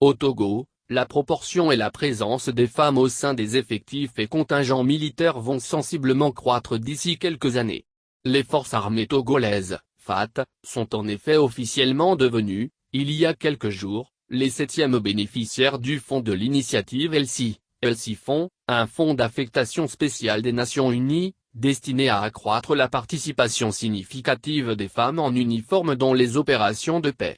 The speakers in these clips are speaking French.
Au Togo, la proportion et la présence des femmes au sein des effectifs et contingents militaires vont sensiblement croître d'ici quelques années. Les forces armées togolaises, FAT, sont en effet officiellement devenues, il y a quelques jours, les 7e bénéficiaires du fonds de l'initiative ELSI, ELSI-Fonds, un fonds d'affectation spéciale des Nations Unies, destiné à accroître la participation significative des femmes en uniforme dans les opérations de paix.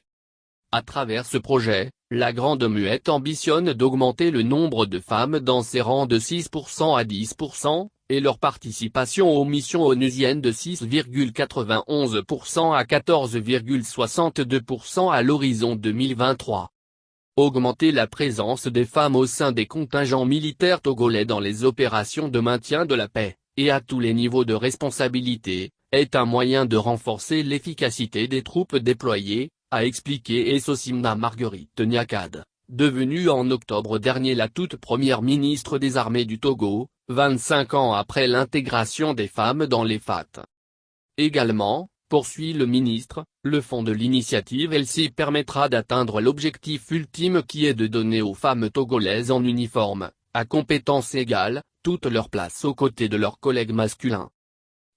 À travers ce projet, la Grande Muette ambitionne d'augmenter le nombre de femmes dans ses rangs de 6% à 10%, et leur participation aux missions onusiennes de 6,91% à 14,62% à l'horizon 2023. Augmenter la présence des femmes au sein des contingents militaires togolais dans les opérations de maintien de la paix, et à tous les niveaux de responsabilité, est un moyen de renforcer l'efficacité des troupes déployées, a expliqué Essosimna Marguerite Niakad, devenue en octobre dernier la toute première ministre des Armées du Togo, 25 ans après l'intégration des femmes dans les FAT. Également, poursuit le ministre, le fonds de l'initiative ELSI permettra d'atteindre l'objectif ultime qui est de donner aux femmes togolaises en uniforme, à compétences égales, toute leur place aux côtés de leurs collègues masculins.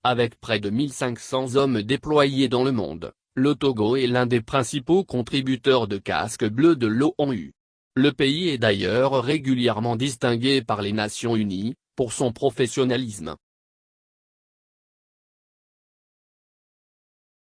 Avec près de 1500 hommes déployés dans le monde, le Togo est l'un des principaux contributeurs de casques bleus de l'ONU. Le pays est d'ailleurs régulièrement distingué par les Nations Unies, pour son professionnalisme.